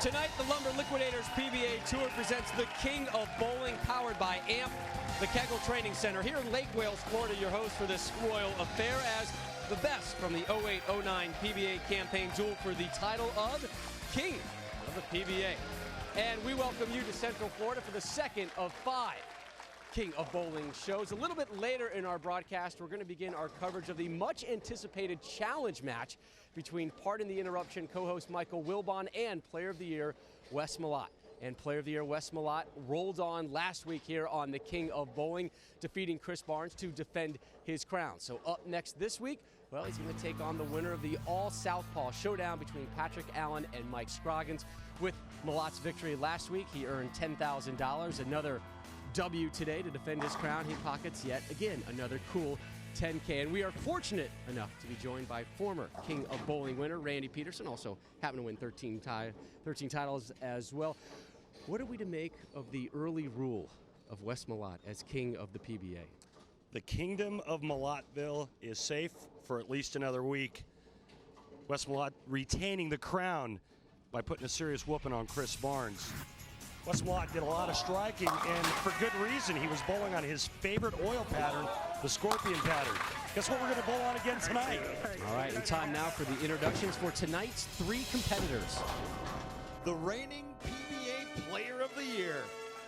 Tonight, the Lumber Liquidators PBA Tour presents the King of Bowling, powered by AMP, the Kegel Training Center. Here in Lake Wales, Florida, your host for this royal affair as the best from the 08-09 PBA campaign duel for the title of King of the PBA. And we welcome you to Central Florida for the second of 5 King of Bowling shows. A little bit later in our broadcast, we're going to begin our coverage of the much-anticipated challenge match between Pardon the Interruption co-host Michael Wilbon and Player of the Year Wes Malott. And Player of the Year Wes Malott rolled on last week here on the King of Bowling, defeating Chris Barnes to defend his crown. So up next this week, well, he's going to take on the winner of the all-Southpaw showdown between Patrick Allen and Mike Scroggins. With Malott's victory last week, he earned $10,000. Another W today to defend his crown. He pockets yet again another cool $10K. And we are fortunate enough to be joined by former King of Bowling winner Randy Peterson, also happened to win 13 titles as well. What are we to make of the early rule of Wes Malott as King of the PBA? The kingdom of Malottville is safe for at least another week. Wes Malott retaining the crown by putting a serious whooping on Chris Barnes. Wes Malott did a lot of striking, and for good reason. He was bowling on his favorite oil pattern, the scorpion pattern. Guess what we're going to bowl on again tonight? All right, and time now for the introductions for tonight's 3 competitors. The reigning PBA Player of the Year.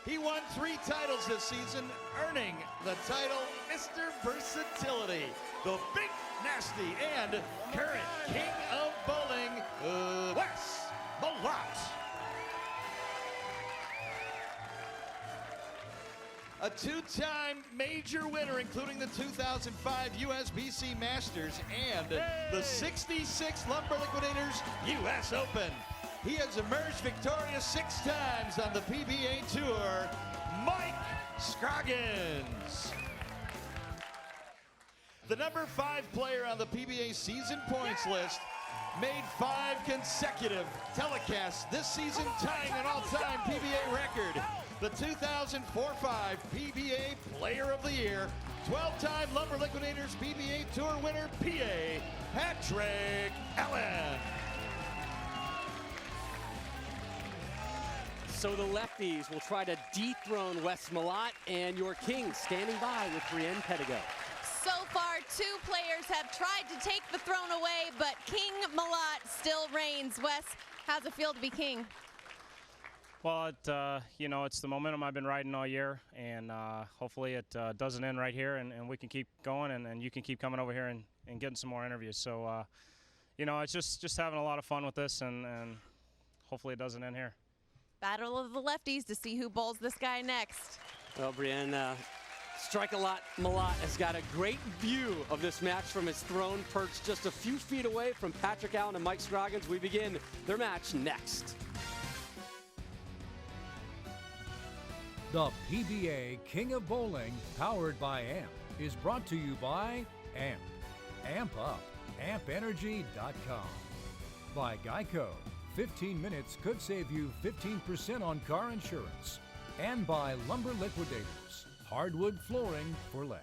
He won 3 titles this season, earning the title Mr. Versatility, the Big Nasty, and current King of Bowling, Wes Malott. A 2-time major winner, including the 2005 USBC Masters and the 66 Lumber Liquidators US Open. He has emerged victorious 6 times on the PBA Tour, Mike Scroggins. The number 5 player on the PBA season points list made 5 consecutive telecasts this season, tying an all-time PBA record. The 2004-05 PBA Player of the Year, 12-time Lumber Liquidators PBA Tour winner, PA, Patrick Allen. So the lefties will try to dethrone Wes Malott, and your king standing by with Brienne Pedigo. So far, 2 players have tried to take the throne away, but King Malott still reigns. Wes, how's it feel to be king? Well, it's the momentum I've been riding all year, and hopefully it doesn't end right here, and we can keep going, and you can keep coming over here and getting some more interviews. So, it's just having a lot of fun with this, and hopefully it doesn't end here. Battle of the lefties to see who bowls this guy next. Well, Brienne, Strike-A-Lot Malott has got a great view of this match from his throne, perched just a few feet away from Patrick Allen and Mike Scroggins. We begin their match next. The PBA King of Bowling, powered by AMP, is brought to you by AMP. AMP Up. AmpEnergy.com. By Geico. 15 minutes could save you 15% on car insurance. And by Lumber Liquidators. Hardwood flooring for less.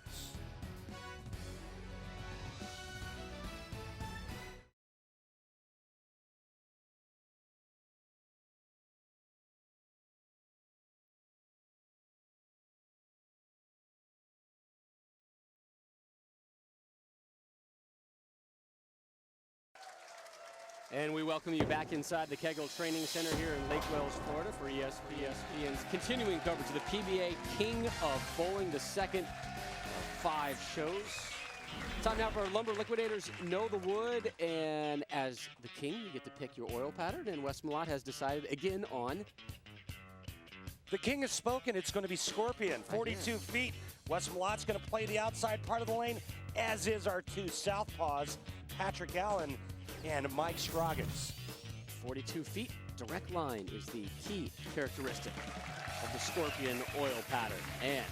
And we welcome you back inside the Kegel Training Center here in Lake Wales, Florida for ESPN's continuing coverage of the PBA King of Bowling, the second of 5 shows. Time now for our Lumber Liquidators Know the Wood, and as the king, you get to pick your oil pattern, and Wes Malott has decided again on... The king has spoken. It's going to be Scorpion, 42 feet. Wes Malott's going to play the outside part of the lane, as is our 2 Southpaws, Patrick Allen and Mike Scroggins. 42 feet, direct line is the key characteristic of the Scorpion oil pattern. And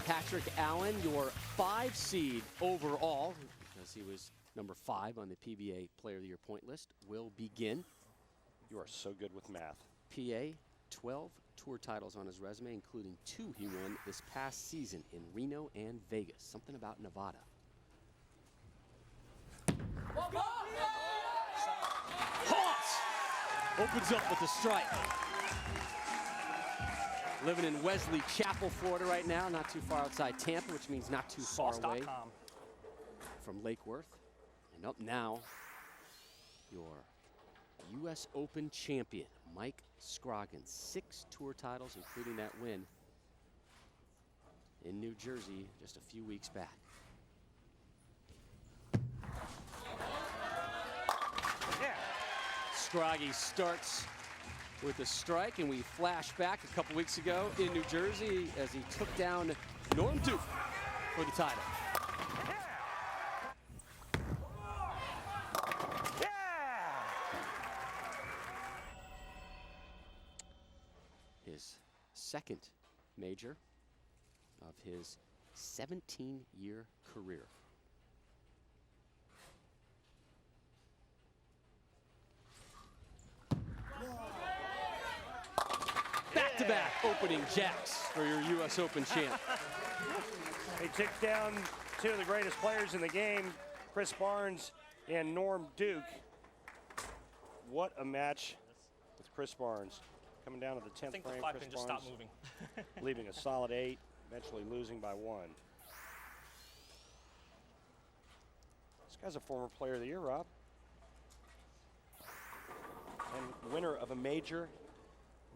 Patrick Allen, your 5 seed overall, because he was number 5 on the PBA Player of the Year point list, will begin. You are so good with math. PA, 12 tour titles on his resume, including 2 he won this past season in Reno and Vegas. Something about Nevada. Opens up with a strike. Living in Wesley Chapel, Florida right now, not too far outside Tampa, which means not too far away from Lake Worth. And up now, your U.S. Open champion, Mike Scroggins. 6 tour titles, including that win in New Jersey just a few weeks back. Scroggy starts with a strike, and we flash back a couple weeks ago in New Jersey as he took down Norm Duke for the title. His second major of his 17-year career. Back-to-back opening jacks for your U.S. Open champ. He took down 2 of the greatest players in the game, Chris Barnes and Norm Duke. What a match with Chris Barnes. Coming down to the 10th frame, Chris Barnes stop moving. leaving a solid 8, eventually losing by 1. This guy's a former player of the year, Rob. And winner of a major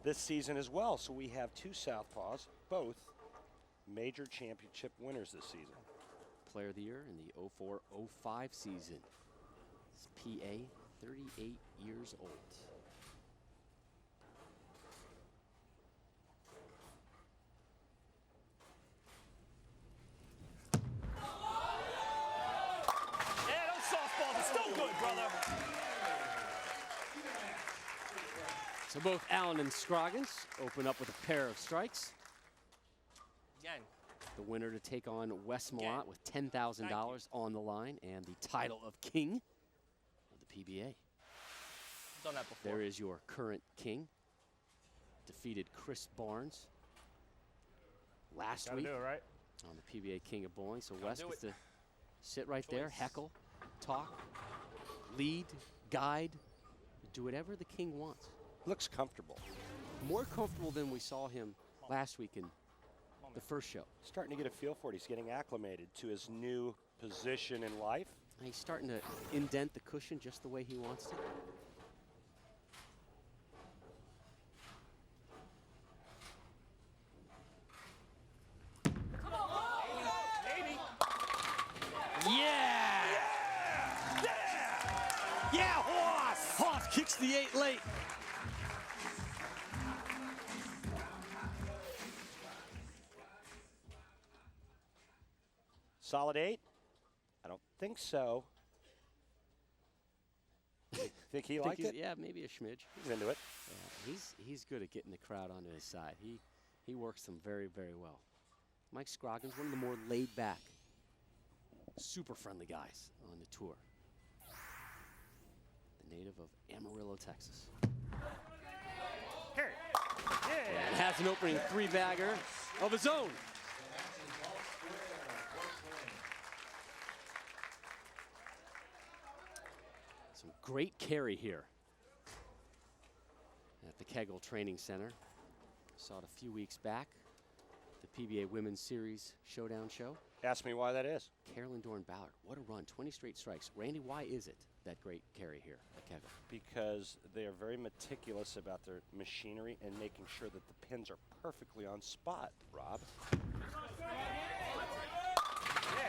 this season as well. So we have 2 Southpaws, both major championship winners this season. Player of the year in the 04-05 season. This PA, 38 years old. Yeah, those softballs are still good, brother. So both Allen and Scroggins open up with a pair of strikes. Again. The winner to take on Wes Malott with $10,000 on the line and the title of king of the PBA. Done that before. There is your current king. Defeated Chris Barnes last week right? on the PBA King of Bowling. So Wes do gets it. to sit right there, heckle, talk, lead, guide, do whatever the king wants. Looks comfortable. More comfortable than we saw him last week in the first show. Starting to get a feel for it. He's getting acclimated to his new position in life. He's starting to indent the cushion just the way he wants to. Yeah! Yeah, Hoss! Hoss kicks the 8 late. Solid 8? I don't think so. Think he liked it? Yeah, maybe a smidge. He's into it. Yeah, he's good at getting the crowd onto his side. He works them very, very well. Mike Scroggins, one of the more laid-back, super friendly guys on the tour. The native of Amarillo, Texas. And has an opening 3-bagger of his own. Some great carry here at the Kegel Training Center. Saw it a few weeks back. The PBA Women's Series Showdown show. Ask me why that is. Carolyn Dorn-Ballard, what a run, 20 straight strikes. Randy, why is it that great carry here at Kegel? Because they are very meticulous about their machinery and making sure that the pins are perfectly on spot, Rob.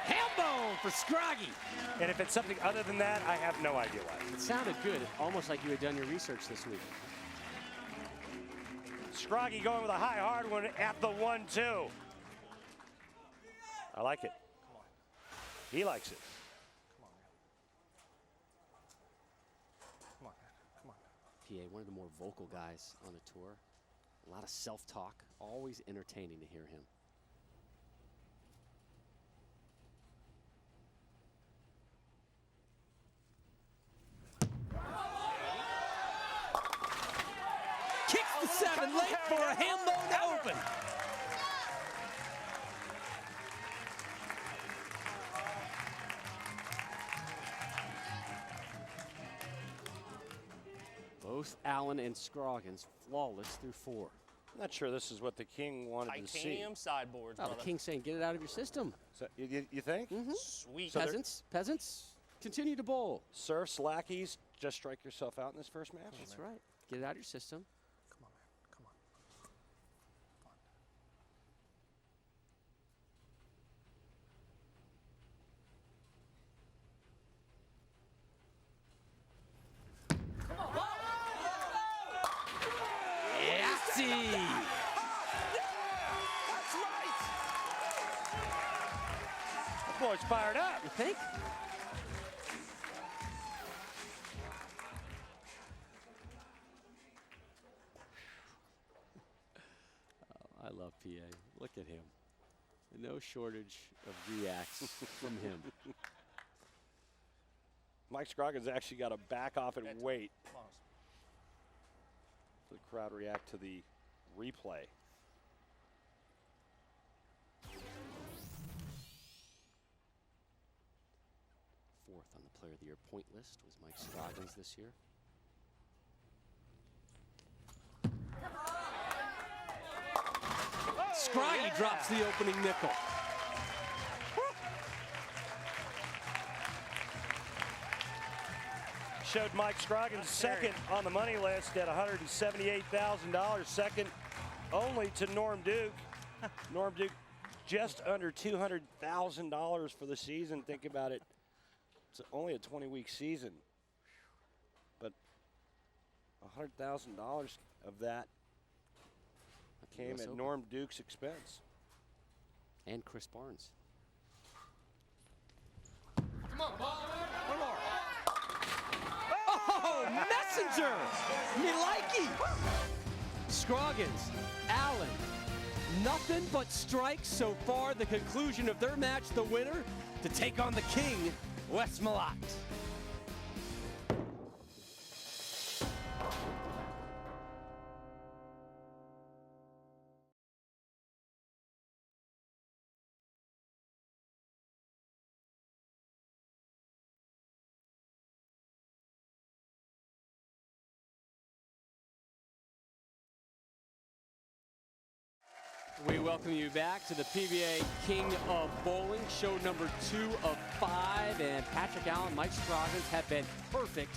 Hambone for Scroggy. And if it's something other than that, I have no idea why. It sounded good, almost like you had done your research this week. Scroggy going with a high hard one at the 1-2. I like it. Come on. He likes it. Come on, man. Come on, man. Come on. PA, one of the more vocal guys on the tour. A lot of self-talk, always entertaining to hear him. Kicks the 7 late for a Hambone to open. Both both Allen and Scroggins flawless through 4. I'm not sure this is what the king wanted to see. Titanium sideboards, Oh, the King's saying, get it out of your system. So, you think? Sweet. So Peasants, continue to bowl. Serfs, lackeys, just strike yourself out in this first match? That's right. Get it out of your system. Come on, man. Come on. Yahtzee! That's right. The boy's fired up. You think? Oh, I love PA. Look at him. No shortage of reacts from him. Mike Scroggins actually got to back off and wait Come on. for the crowd to react to the replay. Fourth on the Player of the Year point list was Mike Scroggins this year. Scroggy drops the opening nickel. Showed Mike Scroggins second on the money list at $178,000, second only to Norm Duke. Norm Duke just under $200,000 for the season. Think about it. It's only a 20-week season. But $100,000 of that came US at Open. Norm Duke's expense. And Chris Barnes. Come on, ball. One more. Oh, messenger! Me likey! Scroggins, Allen, nothing but strikes so far. The conclusion of their match, the winner to take on the king, Wes Malott. We welcome you back to the PBA King of Bowling, show number 2 of 5, and Patrick Allen, Mike Scroggins have been perfect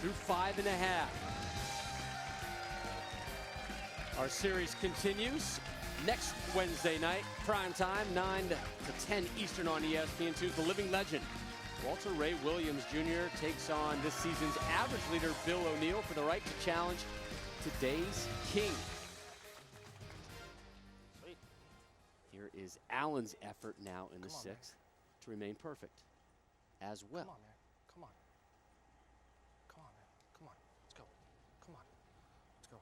through 5.5. Our series continues next Wednesday night, prime time, 9 to 10 Eastern on ESPN2. The living legend, Walter Ray Williams Jr. takes on this season's average leader, Bill O'Neill, for the right to challenge today's king. Here is Allen's effort now in the 6th to remain perfect as well. Come on, man. Come on. Come on, man. Come on. Let's go. Come on. Let's go.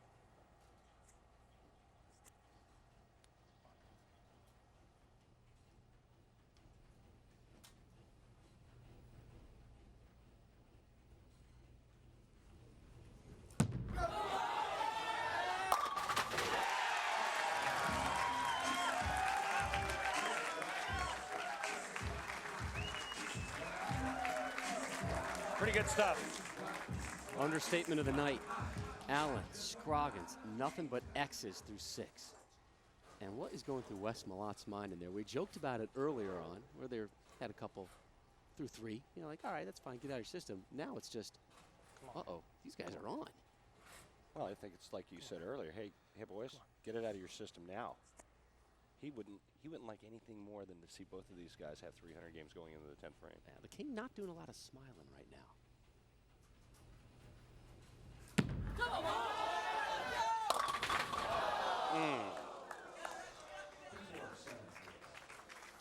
Pretty good stuff. Understatement of the night. Allen, Scroggins, nothing but X's through 6. And what is going through Wes Malott's mind in there? We joked about it earlier on, where they had a couple through 3. You know, like, all right, that's fine, get out of your system. Now it's just, uh-oh, these guys are on. Well, I think it's like you said earlier. Hey boys, get it out of your system now. He wouldn't like anything more than to see both of these guys have 300 games going into the 10th frame. Yeah, the king not doing a lot of smiling right now.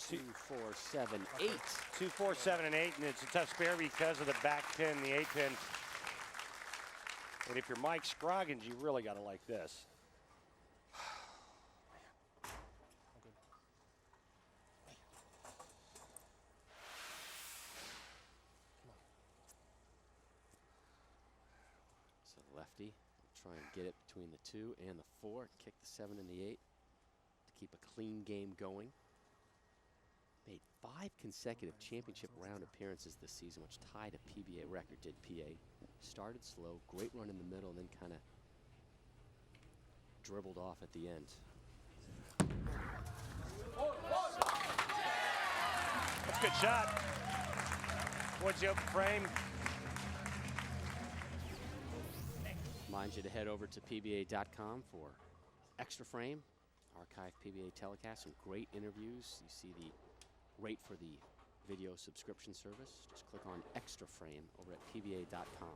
2, 4, 7, 8. 2, 4, 7, and 8, and it's a tough spare because of the back pin, the 8 pin. And if you're Mike Scroggins, you really got to like this. So the lefty will try and get it between the 2 and the 4, kick the 7 and the 8 to keep a clean game going. made 5 consecutive championship round appearances this season, which tied a PBA record, did PA. Started slow, great run in the middle, and then kind of dribbled off at the end. That's a good shot. Towards the open frame. Remind you to head over to PBA.com for Extra Frame, archive PBA telecast, some great interviews. You see the rate for the video subscription service. Just click on Extra Frame over at PBA.com.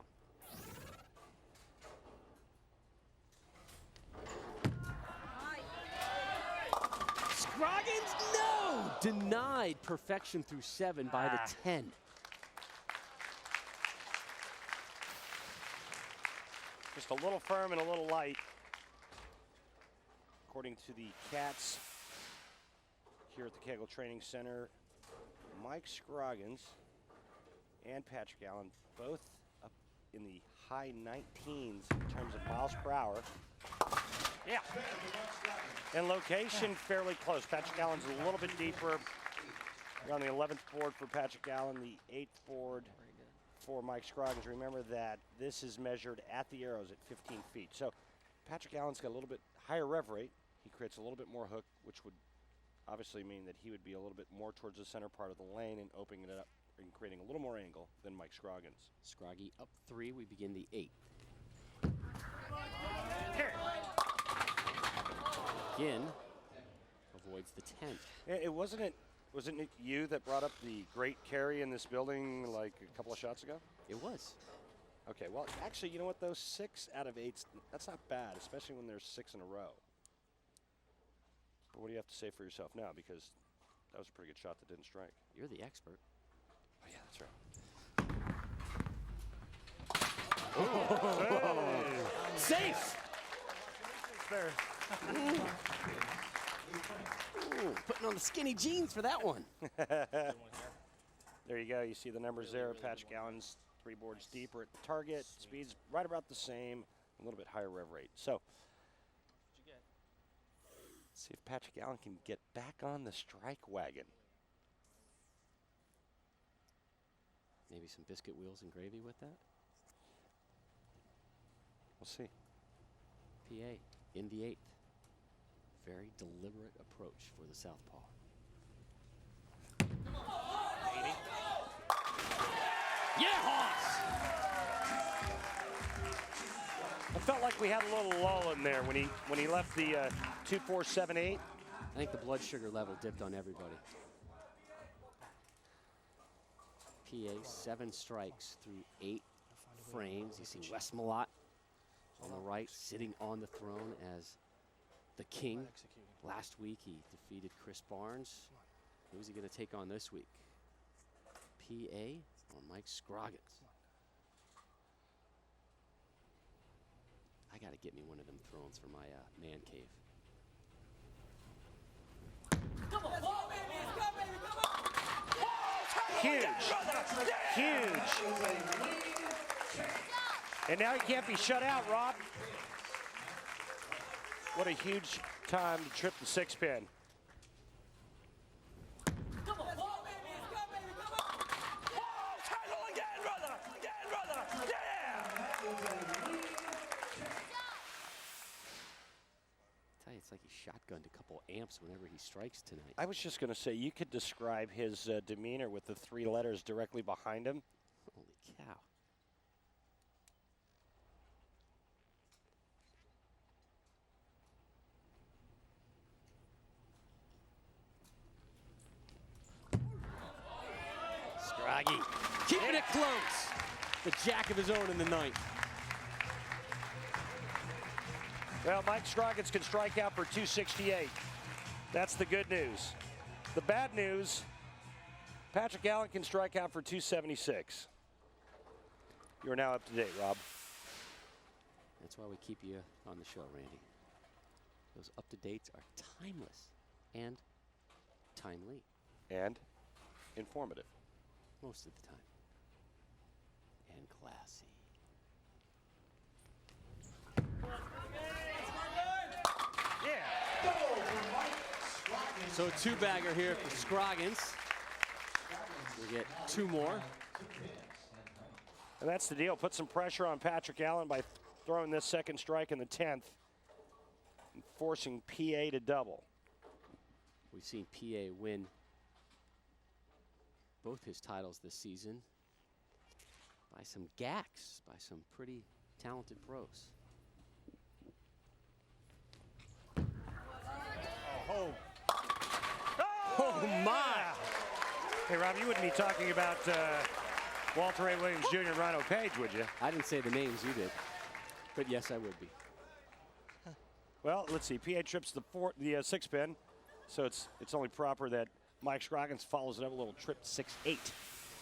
Scroggins, no! Denied perfection through 7 by the 10. Just a little firm and a little light. According to the Cats here at the Kegel Training Center, Mike Scroggins and Patrick Allen both up in the high 19s in terms of miles per hour. Yeah. And location fairly close. Patrick Allen's a little bit deeper. We're on the 11th board for Patrick Allen, the 8th board for Mike Scroggins. Remember that this is measured at the arrows at 15 feet. So Patrick Allen's got a little bit higher rev rate. He creates a little bit more hook, which would obviously mean that he would be a little bit more towards the center part of the lane and opening it up and creating a little more angle than Mike Scroggins. Scroggy up 3, we begin the 8th. Again, avoids the 10th. Wasn't it you that brought up the great carry in this building like a couple of shots ago? It was. Okay, well, actually, you know what, those 6 out of 8s, that's not bad, especially when there's 6 in a row. But what do you have to say for yourself now? Because that was a pretty good shot that didn't strike. You're the expert. Oh, yeah, that's right. Oh. Safe! There. Ooh, putting on the skinny jeans for that one. There you go. You see the numbers there. Patrick Allen's 3 boards deeper at the target. Speed's right about the same. A little bit higher rev rate. So, let's see if Patrick Allen can get back on the strike wagon. Maybe some biscuit wheels and gravy with that. We'll see. PA in the 8th. Very deliberate approach for the southpaw. Yeah, Hoss! I felt like we had a little lull in there when he left the 2-4-7-8. I think the blood sugar level dipped on everybody. PA 7 strikes through 8 frames. You see Wes Malott on the right, sitting on the throne as the king. Last week he defeated Chris Barnes. Who's he going to take on this week? PA or Mike Scroggins? I got to get me one of them thrones for my man cave. Come on, ball, baby. Come, baby. Come on. Huge. Huge. And now he can't be shut out, Rob. What a huge time to trip the 6-pin. Come on, ball, baby. Come, baby. Come on. Oh, tackle again, brother. Again, brother. Yeah. I tell you, it's like he shotgunned a couple amps whenever he strikes tonight. I was just going to say, you could describe his demeanor with the 3 letters directly behind him. Holy cow. Scroggy keeping it close. The jack of his own in the 9th. Well, Mike Scroggins can strike out for 268. That's the good news. The bad news, Patrick Allen can strike out for 276. You're now up to date, Rob. That's why we keep you on the show, Randy. Those up-to-dates are timeless and timely. And informative. Most of the time. And classy. Yeah. So 2-bagger here for Scroggins. We'll get 2 more. And that's the deal. Put some pressure on Patrick Allen by throwing this second strike in the 10th and forcing PA to double. We've seen PA win both his titles this season by some gacks, by some pretty talented pros. Oh my! Hey, Rob, you wouldn't be talking about Walter A. Williams Jr. and Rhino Page, would you? I didn't say the names, you did. But yes, I would be. Well, let's see. PA trips the 6 pin, so it's only proper that Mike Scroggins follows it up a little trip 6-8,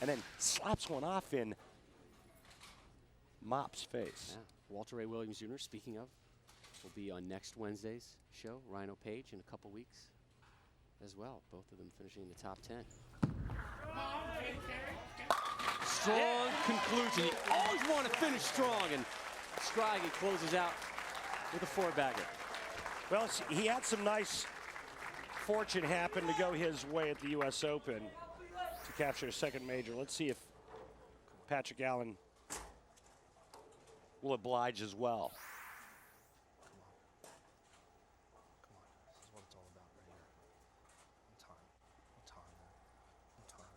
and then slaps one off in Mop's face. Yeah. Walter A. Williams Jr., speaking of, will be on next Wednesday's show. Rhino Page in a couple weeks as well. Both of them finishing in the top 10. Strong conclusion. You always want to finish strong, and Scroggins closes out with a 4-bagger. Well, he had some nice fortune happen to go his way at the U.S. Open to capture a second major. Let's see if Patrick Allen will oblige as well. Come on. This is what it's all about right here. One time. One time, man. One time.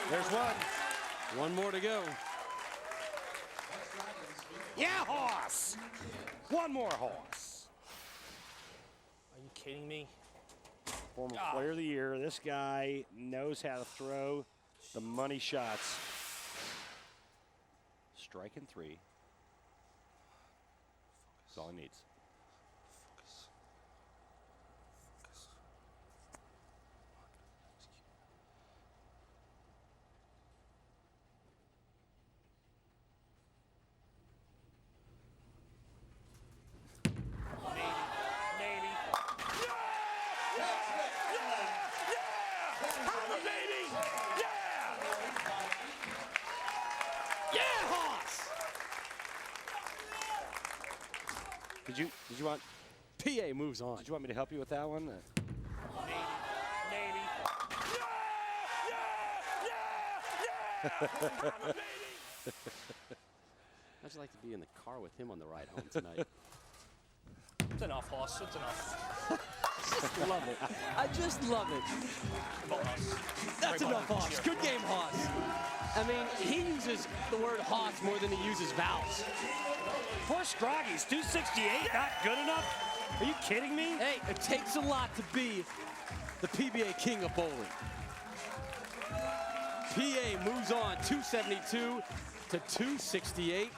There's one. One more to go. Yeah, horse! One more horse. Are you kidding me? Former player of the year. This guy knows how to throw the money shots. Strike in 3. That's all he needs. Focus. Focus. Did you want? PA moves on. Did you want me to help you with that one? How'd you like to be in the car with him on the ride home tonight? It's enough, Hoss. It's enough. Just love it. I just love it. That's enough, Hoss. Good game, Hoss. I mean, he uses the word Hoss more than he uses vowels. Poor Scroggins, 268, not good enough? Are you kidding me? Hey, it takes a lot to be the PBA king of bowling. PA moves on, 272 to 268.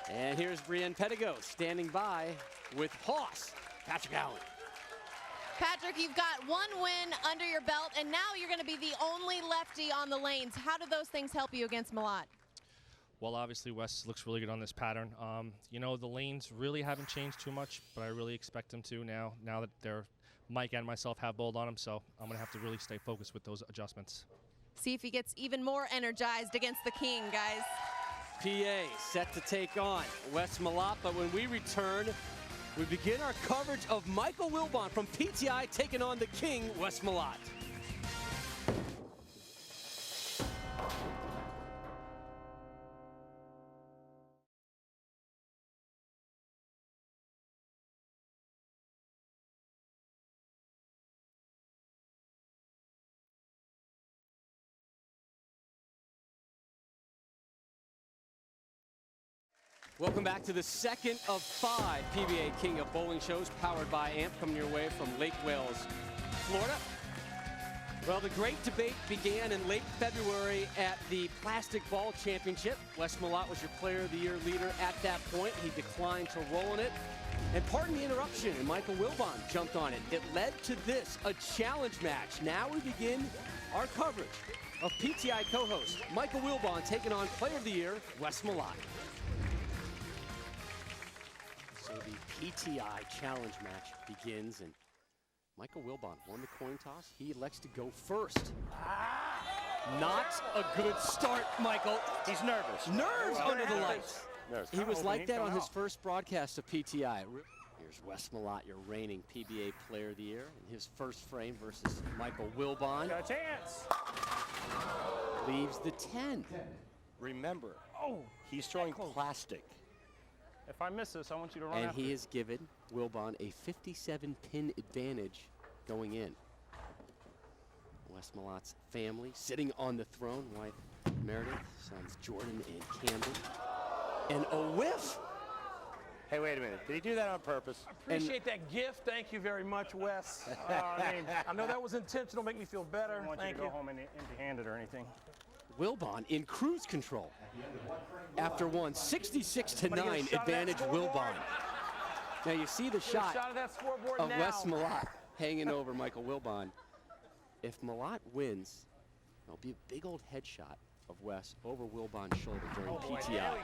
And here's Brienne Pedigo standing by with Hoss, Patrick Allen. Patrick, you've got 1 win under your belt, and now you're going to be the only lefty on the lanes. How do those things help you against Malott? Well, obviously, Wes looks really good on this pattern. You know, the lanes really haven't changed too much, but I really expect them to now that Mike and myself have bowled on him, so I'm going to have to really stay focused with those adjustments. See if he gets even more energized against the king, guys. PA set to take on Wes Malott, but when we return, we begin our coverage of Michael Wilbon from PTI taking on the king, Wes Malott. Welcome back to the second of 5 PBA King of Bowling shows powered by AMP, coming your way from Lake Wales, Florida. Well, the great debate began in late February at the Plastic Ball Championship. Wes Malott was your Player of the Year leader at that point. He declined to roll in it. And pardon the interruption, and Michael Wilbon jumped on it. It led to this, a challenge match. Now we begin our coverage of PTI co-host Michael Wilbon taking on Player of the Year, Wes Malott. So the PTI challenge match begins, and Michael Wilbon won the coin toss. He elects to go first. Not a good start, Michael. He's nervous. Nerves under the lights. Nervous. He was like that on his first broadcast of PTI. Here's Wes Malott, your reigning PBA Player of the Year, in his first frame versus Michael Wilbon. Got a chance. Leaves the 10. Remember, Oh, he's throwing plastic. if I miss this, I want you to run And after he has given Wilbon a 57-pin advantage going in. Wes Malott's family sitting on the throne. Wife Meredith, sons Jordan and Camden. And a whiff. Hey, wait a minute. Did he do that on purpose? Appreciate that gift. Thank you very much, Wes. I know that was intentional. Make me feel better. I don't want you Thank to you. go home empty-handed or anything. Wilbon in cruise control. After one, 66-9 advantage Wilbon. Now you see the Get a shot shot of that scoreboard of now. Wes Malott hanging over Michael Wilbon. If Malott wins, there'll be a big old headshot of Wes over Wilbon's shoulder during PTI.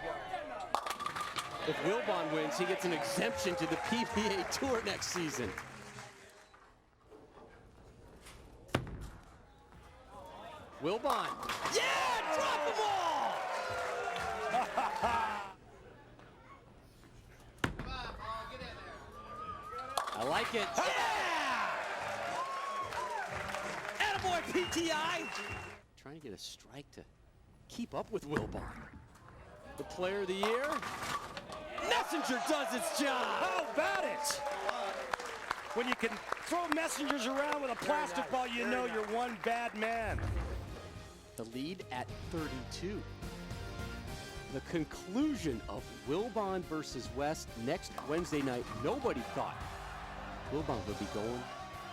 If Wilbon wins, he gets an exemption to the PBA Tour next season. Wilbon, yeah, drop them all! I like it. Yeah! Attaboy, PTI! Trying to get a strike to keep up with Wilbon. The Player of the Year. Messenger does its job. How about it? When you can throw messengers around with a plastic ball, you know you're one bad man. The lead at 32. The conclusion of Wilbon versus West next Wednesday night. Nobody thought Wilbon would be going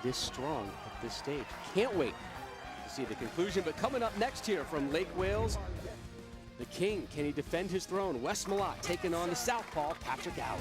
this strong at this stage. Can't wait to see the conclusion. But coming up next here from Lake Wales, the King, can he defend his throne? Wes Malott taking on the southpaw, Patrick Allen.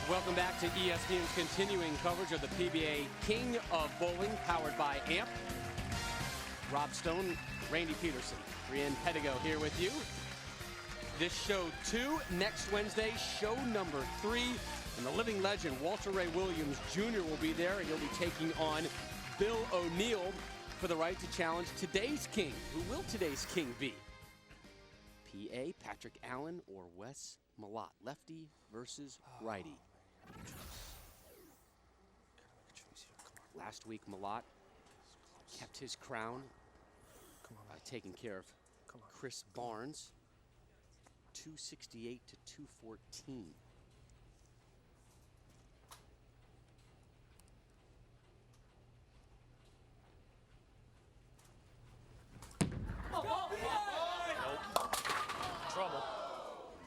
Welcome back to ESPN's continuing coverage of the PBA King of Bowling, powered by AMP. Rob Stone, Randy Peterson, Brienne Pedigo here with you. This show 2, next Wednesday, show number 3. And the living legend, Walter Ray Williams Jr. will be there, and he'll be taking on Bill O'Neill for the right to challenge today's king. Who will today's king be? PA, Patrick Allen, or Wes Malott? Lefty versus righty. Last week, Malott kept his crown by taking care of Chris Barnes, 268 to 214. Trouble.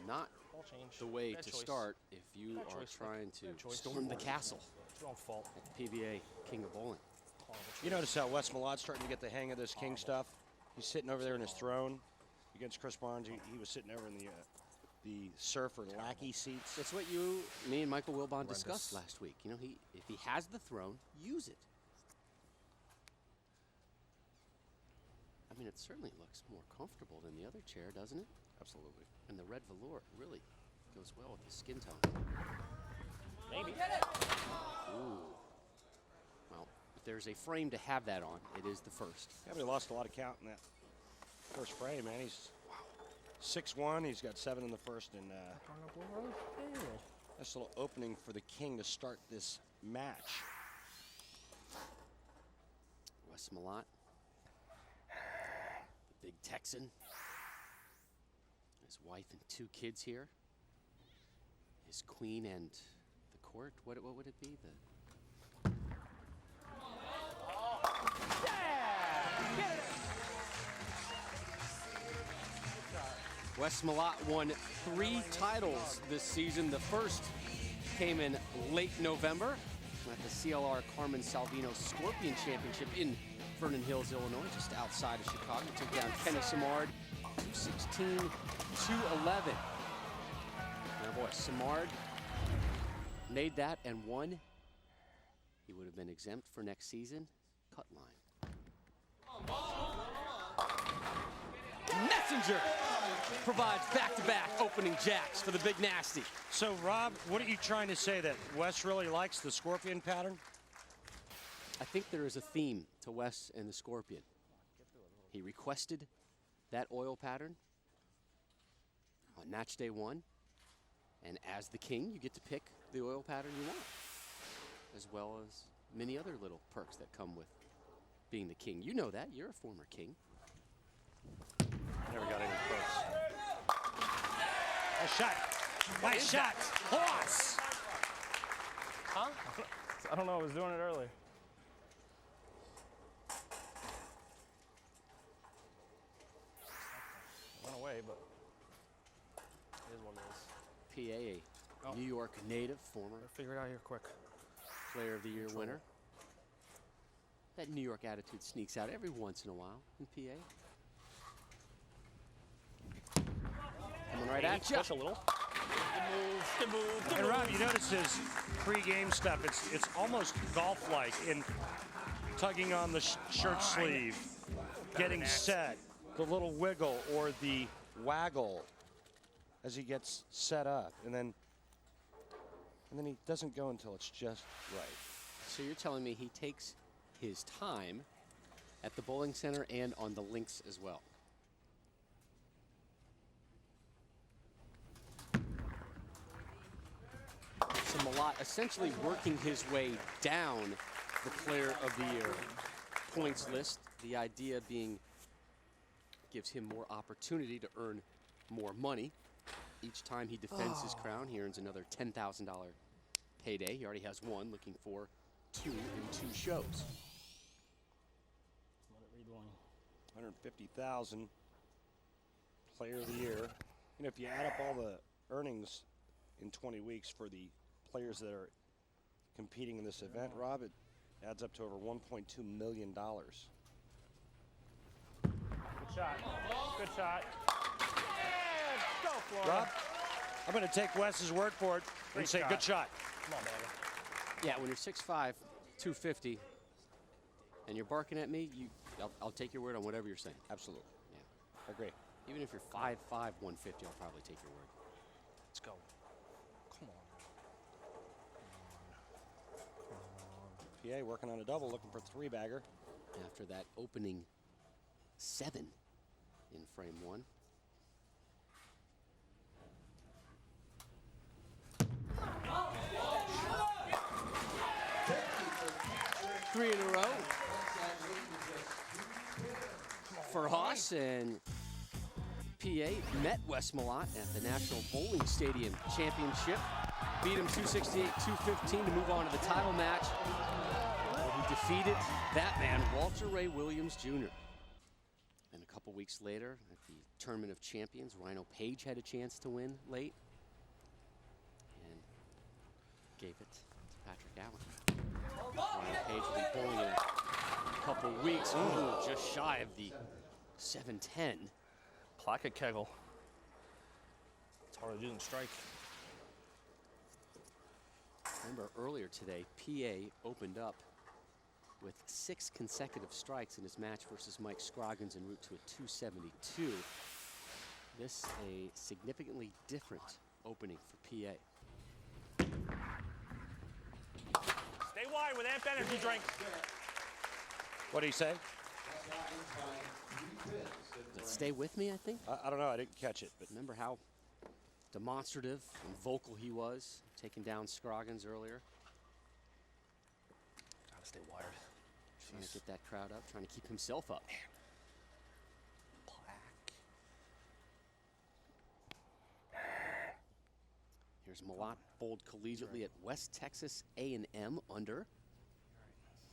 Not Ball change. the way Bad to choice. start if you Bad are choice, trying Bad to choice. storm the castle It's your own fault. at the PBA King of Bowling. You notice how Wes Malott's starting to get the hang of this king stuff? He's sitting over there in his throne against Chris Barnes. He was sitting over in the surf or lackey seats. That's what me and Michael Wilbon discussed last week. You know, if he has the throne, use it. I mean, it certainly looks more comfortable than the other chair, doesn't it? Absolutely. And the red velour really goes well with the skin tone. Maybe. Ooh. Well, if there's a frame to have that on, it is the first. Yeah, but he lost a lot of count in that first frame, man. He's 6-1. He's got 7 in the first, and that's a little opening for the king to start this match. Wes Malott, the big Texan. His wife and 2 kids here. His queen and the court. What would it be? Wes Malott won 3 titles this season. The first came in late November at the CLR Carmen Salvino Scorpion Championship in Vernon Hills, Illinois, just outside of Chicago. Took down Kenny Simard, 216, 211. Samard made that and won, he would have been exempt for next season. Cut line. Messenger provides back-to-back opening jacks for the Big Nasty. So, Rob, what are you trying to say, that Wes really likes the scorpion pattern? I think there is a theme to Wes and the Scorpion. He requested that oil pattern on match day 1. And as the king, you get to pick the oil pattern you want, as well as many other little perks that come with being the king. You know that. You're a former king. Never got any close. Nice shot. Nice shot. Horse. Huh? I don't know. I was doing it earlier. Went away, but it is what it is. PA, a New York native, former Figure it out here quick. Player of the Year winner. That New York attitude sneaks out every once in a while in PA. Coming right at you. Push a little. Good move. And Rob, you notice his pre-game stuff. It's almost golf-like in tugging on the shirt sleeve, getting set, the little wiggle or the waggle as he gets set up, and then he doesn't go until it's just right. So you're telling me he takes his time at the bowling center and on the links as well? So Malott essentially working his way down the Player of the Year points list. The idea being gives him more opportunity to earn more money. Each time he defends his crown, he earns another $10,000 payday. He already has one, looking for 2 in 2 shows. Let it read one. $150,000 Player of the Year. You know, if you add up all the earnings in 20 weeks for the players that are competing in this event, Rob, it adds up to over $1.2 million. Good shot. Good shot. Yeah, go, Florida. Rob, I'm going to take Wes's word for it and Great say shot. good shot. Come on, baby. Yeah, when you're 6'5", 250, and you're barking at me, I'll take your word on whatever you're saying. Absolutely. Yeah. Agree. Even if you're 5'5", 150, I'll probably take your word. Let's go. Come on. PA working on a double, looking for a 3-bagger. After that opening 7 in frame 1. Three in a row for Haas, and PA met Wes Malott at the National Bowling Stadium Championship. Beat him 268-215 to move on to the title match, where he defeated that man, Walter Ray Williams Jr. And a couple weeks later, at the Tournament of Champions, Rhino Page had a chance to win late and gave it to Patrick Allen. Rhino Page will be bowling in a couple weeks. Ooh, just shy of the 710. Placket kegel. It's hard to do than strike. Remember earlier today, PA opened up with 6 consecutive strikes in his match versus Mike Scroggins en route to a 272. This a significantly different opening for PA. Stay wide with Amp Energy drink. What did he say? Stay with me, I think. I don't know. I didn't catch it. But Remember how demonstrative and vocal he was, taking down Scroggins earlier. Gotta stay wired. Trying to get that crowd up, trying to keep himself up. Here's Malott, bowled collegiately at West Texas A&M under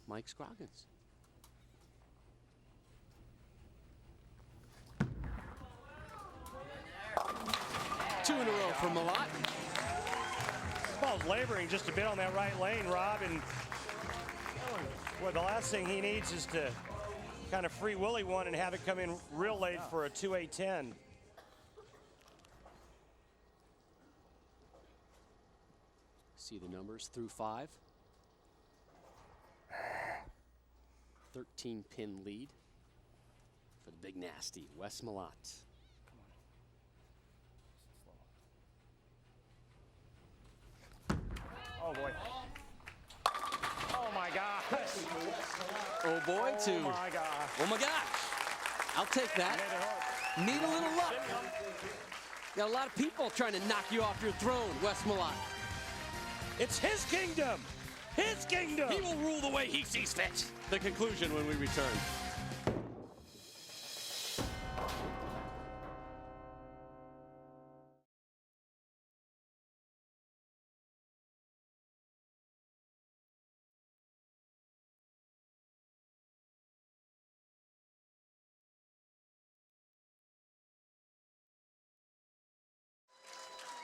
Mike Scroggins. Two in a row for Malott. ball's laboring just a bit on that right lane, Rob, and well, the last thing he needs is to kind of free willy one and have it come in real late for a 2-8-10. see the numbers through 5. 13-pin lead for the big nasty, Wes Malott. Oh, boy. Oh, my gosh. Oh, boy, Oh, to... my gosh. Oh, my gosh. I'll take that. Need a little luck. Got a lot of people trying to knock you off your throne, Wes Malott. It's his kingdom. His kingdom. He will rule the way he sees fit. The conclusion when we return.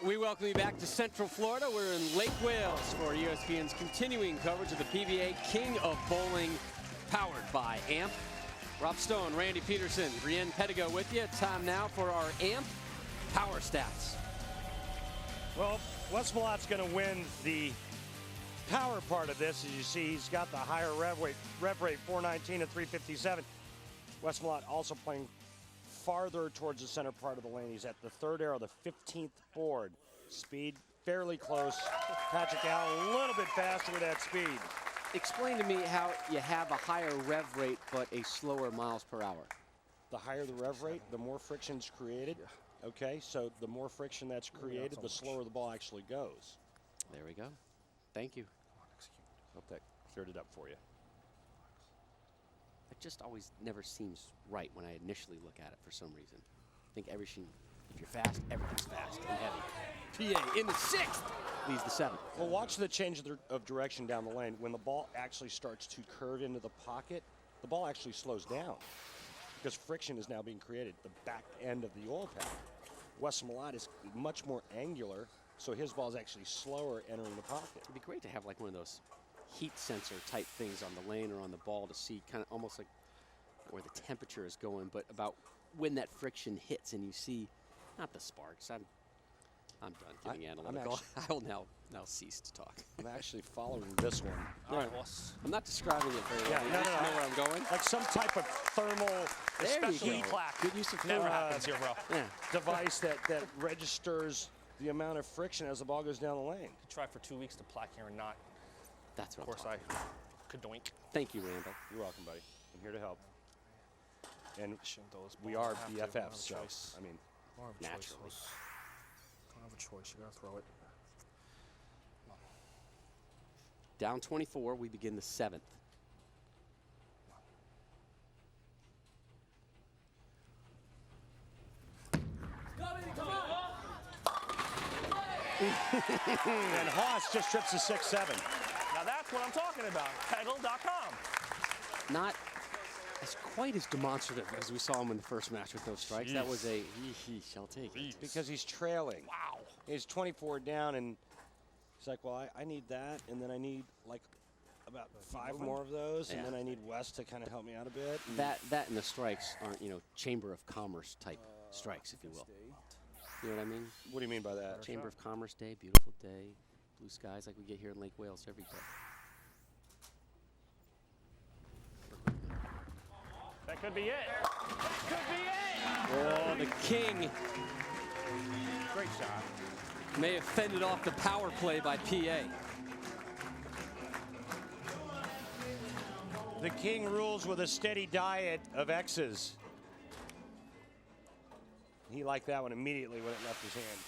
We welcome you back to Central Florida. We're in Lake Wales for ESPN's continuing coverage of the PBA King of Bowling, powered by AMP. Rob Stone, Randy Peterson, Brienne Pedigo with you. Time now for our AMP Power Stats. Well, Wes Malott's going to win the power part of this. As you see, he's got the higher rev rate 419 and 357. Wes Malott also playing farther towards the center part of the lane. He's at the 3rd arrow, the 15th board. Speed fairly close. Patrick Allen a little bit faster with that speed. Explain to me how you have a higher rev rate but a slower miles per hour. The higher the rev rate, the more friction's created. Okay, so the more friction that's created, the slower the ball actually goes. There we go. Thank you. Hope that cleared it up for you. It just always never seems right when I initially look at it for some reason. I think everything, if you're fast, everything's fast and heavy. PA in the 6th leads the 7th. Well, watch the change of direction down the lane. When the ball actually starts to curve into the pocket, the ball actually slows down because friction is now being created at the back end of the oil path. Wes Malott is much more angular, so his ball is actually slower entering the pocket. It'd be great to have like one of those heat sensor type things on the lane or on the ball to see kind of almost like where the temperature is going, but about when that friction hits and you see not the sparks. I'm done getting analytical. I will now cease to talk. I'm actually following this one. All right, I'm not describing it very well. No, You know where I'm going. Like some type of thermal, There you especially go. Good use of Never fluid. happens here, bro. Yeah. device that registers the amount of friction as the ball goes down the lane. Try for 2 weeks to plaque here and not. That's what Of course, I'm talking I kadoink. Thank you, Randall. You're welcome, buddy. I'm here to help. And Shouldn't throw this we ball. are I have to. I don't have BFFs, a so, choice. I mean, I don't have a choice. Naturally. I don't have a choice. You gotta throw it. Down 24, we begin the 7th. and Haas just trips the 6-7. Now that's what I'm talking about. Kegel.com. Not as quite as demonstrative as we saw him in the first match with no strikes. That was a he shall take it. Because he's trailing. Wow. He's 24 down, and he's like, well, I need that, and then I need like about 5 more of those, and Yeah. then I need Wes to kind of help me out a bit. And That and the strikes aren't, Chamber of Commerce type strikes, if you will. You know what I mean? What do you mean by that? Chamber of Commerce day, beautiful day, blue skies like we get here in Lake Wales every day. That could be it. That could be it. Oh, the king Great shot. may have fended off the power play by PA. The king rules with a steady diet of X's. He liked that one immediately when it left his hand.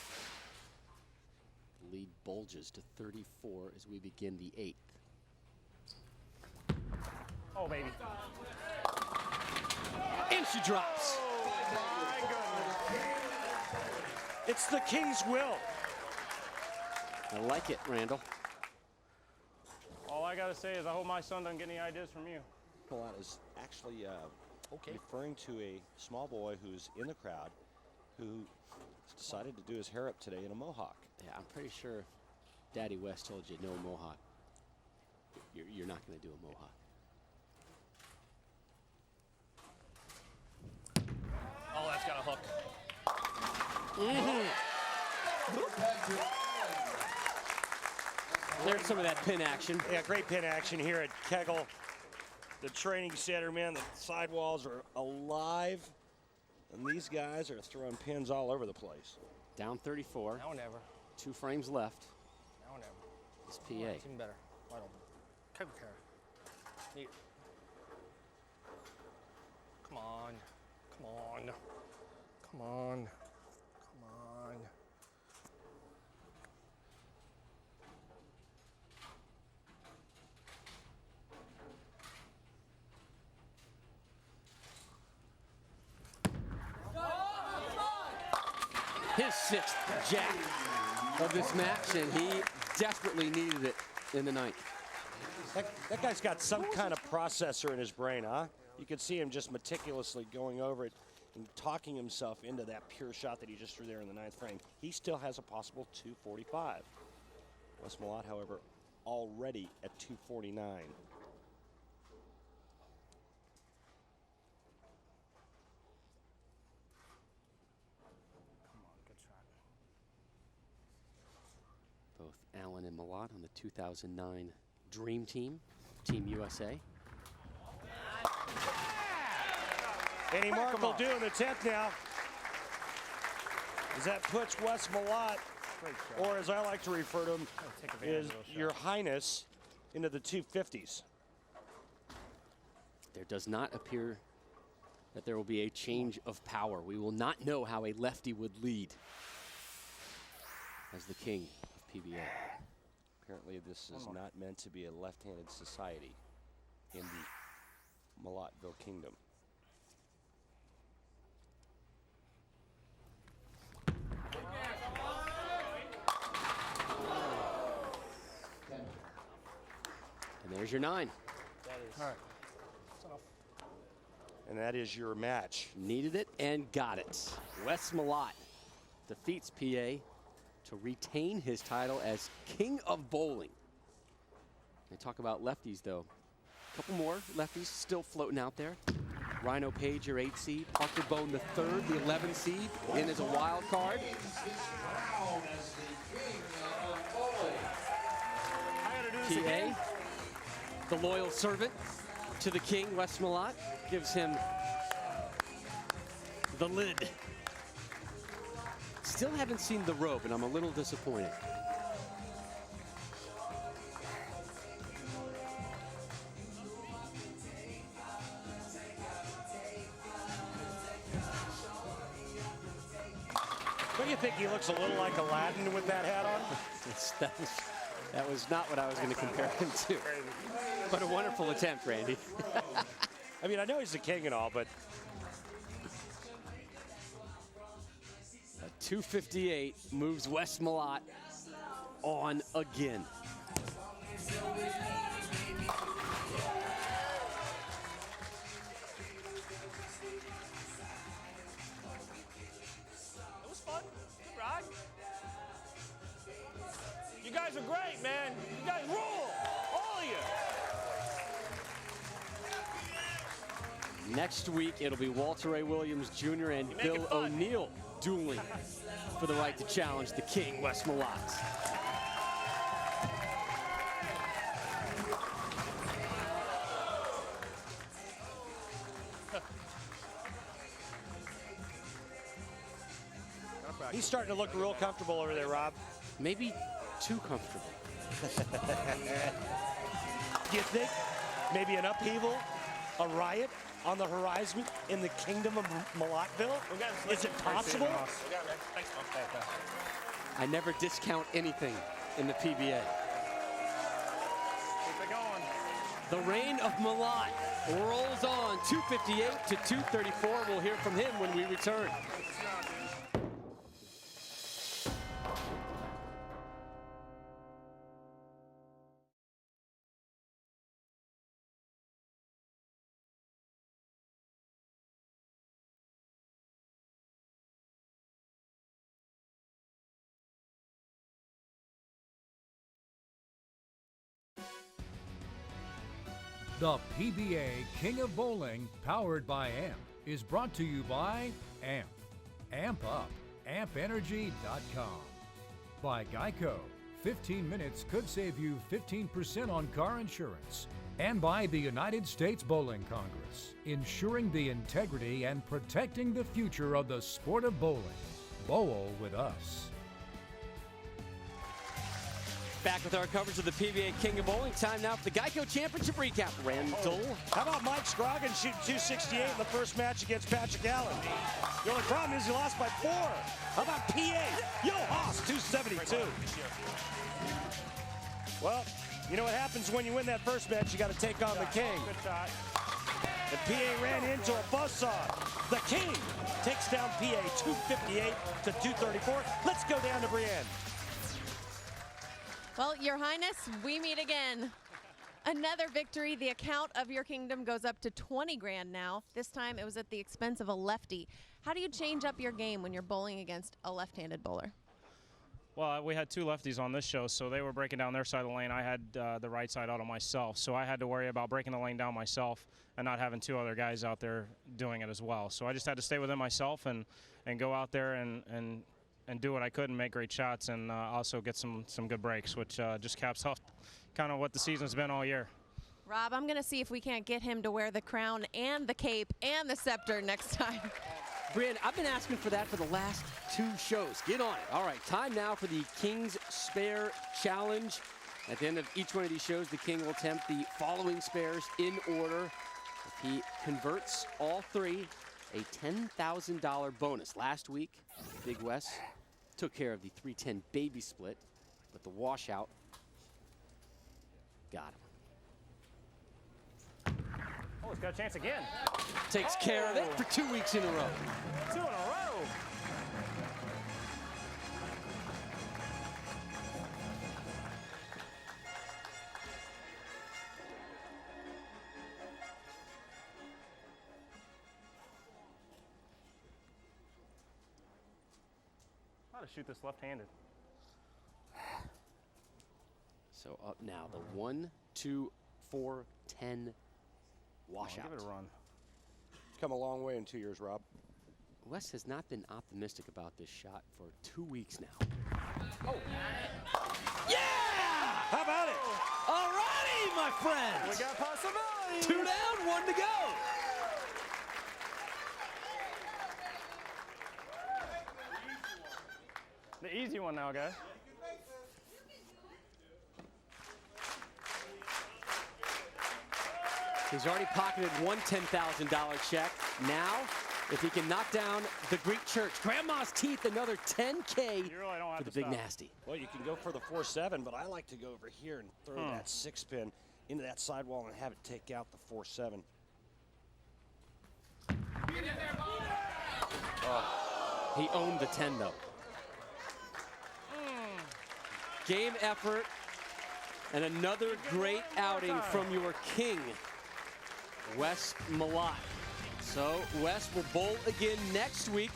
Lead bulges to 34 as we begin the 8th. Oh, baby. And she drops. My goodness. It's the king's will. I like it, Randall. All I gotta say is I hope my son doesn't get any ideas from you. Malott is actually referring to a small boy who's in the crowd who decided to do his hair up today in a mohawk. Yeah, I'm pretty sure if Daddy Wes told you no mohawk, you're not going to do a mohawk. Oh, that's got a hook. There's some of that pin action. Yeah, great pin action here at Kegel. The training center, man, the sidewalls are alive. And these guys are throwing pins all over the place. Down 34. Now or never. 2 frames left. Now or never. This Come on, PA. it's even better. Wide open. Come here. Neat. Come on. Come on. Come on. Come on. His 6th jack of this match, and he desperately needed it in the 9th. That guy's got some kind of processor in his brain, huh? You can see him just meticulously going over it and talking himself into that pure shot that he just threw there in the 9th frame. He still has a possible 245. Wes Malott, however, already at 249. Both Allen and Malott on the 2009 Dream Team, Team USA. Eddie Mark will do in the 10th now. As that puts Wes Malott, or as I like to refer to him, is Your Highness, into the 250s. There does not appear that there will be a change of power. We will not know how a lefty would lead as the king of PBA. Apparently this is not meant to be a left-handed society in the Malottville Kingdom. And there's your 9. All right. And that is your match. Needed it and got it. Wes Malott defeats PA to retain his title as King of Bowling. They talk about lefties, though. A couple more lefties still floating out there. Rhino Page, your 8 seed. Parker Bone, the 3rd, the 11 seed, in as a wild card. PA, the loyal servant to the king, Wes Malott, gives him the lid. Still haven't seen the robe, and I'm a little disappointed. Don't you think he looks a little like Aladdin with that hat on? that was not what I was going to compare him to. But a wonderful attempt, Randy. I mean, I know he's the king and all, but... A 258 moves Wes Malott on again. It was fun. Good ride. You guys are great, man. You guys rule. All of you. Next week, it'll be Walter Ray Williams Jr. and Bill O'Neill dueling for the right to challenge the king, Wes Malott. He's starting to look real comfortable over there, Rob. Maybe too comfortable. Do you think maybe an upheaval, a riot on the horizon in the kingdom of Malottville? Is it possible? I never discount anything in the PBA. Keep it going. The reign of Malott rolls on, 258 to 234. We'll hear from him when we return. The PBA King of Bowling, powered by AMP, is brought to you by AMP. AMP Up, ampenergy.com. By Geico. 15 minutes could save you 15% on car insurance. And by the United States Bowling Congress, ensuring the integrity and protecting the future of the sport of bowling. Bowl with us. Back with our coverage of the PBA King of Bowling. Time now for the Geico Championship recap. Randall. How about Mike Scroggins shooting 268 in the first match against Patrick Allen? The only problem is he lost by 4. How about PA? Yo Haas, 272. Well, you know what happens when you win that first match? You got to take on the King. Good shot. The PA ran into a buzzsaw. The King takes down PA 258 to 234. Let's go down to Brienne. Well, Your Highness, we meet again. Another victory. The account of your kingdom goes up to 20 grand now. This time it was at the expense of a lefty. How do you change up your game when you're bowling against a left-handed bowler? Well, we had 2 lefties on this show, so they were breaking down their side of the lane. I had the right side out on myself, so I had to worry about breaking the lane down myself and not having 2 other guys out there doing it as well. So I just had to stay within myself and go out there and do what I could and make great shots and also get some good breaks, which just caps off kind of what the season's been all year. Rob, I'm going to see if we can't get him to wear the crown and the cape and the scepter next time. Brian, I've been asking for that for the last 2 shows. Get on it. All right, time now for the King's Spare Challenge. At the end of each one of these shows, the King will attempt the following spares in order. If he converts all 3, a $10,000 bonus. Last week, Big Wes took care of the 310 baby split, but the washout got him. Oh, he's got a chance again. Takes care of it for 2 weeks in a row. 2 in a row. How to shoot this left-handed. So up now, the 1, 2, 4, 10 washout. Give it a run. It's come a long way in 2 years, Rob. Wes has not been optimistic about this shot for 2 weeks now. Oh. Yeah! How about it? All righty, my friends. We got possibilities. 2 down, 1 to go. The easy one now, guys. He's already pocketed one $10,000 check. Now, if he can knock down the Greek church, Grandma's teeth, another $10K really don't have for the to big stop. nasty. Well, you can go for the 4-7, but I like to go over here and throw that 6-pin into that sidewall and have it take out the 4-7. He owned the 10, though. Game effort and another great outing from your king, Wes Malott. So Wes will bowl again next week,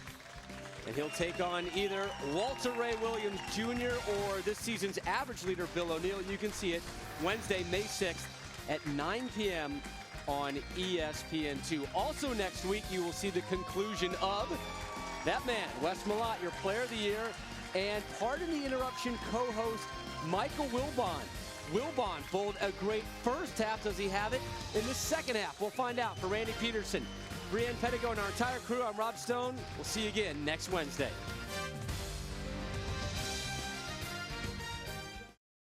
and he'll take on either Walter Ray Williams Jr. or this season's average leader, Bill O'Neill. You can see it Wednesday, May 6th at 9 p.m. on ESPN2. Also next week, you will see the conclusion of that man, Wes Malott, your player of the year, and Pardon the Interruption co-host Michael Wilbon. Wilbon bowled a great first half. Does he have it in the second half? We'll find out. For Randy Peterson, Brienne Pettigo, and our entire crew, I'm Rob Stone. We'll see you again next Wednesday.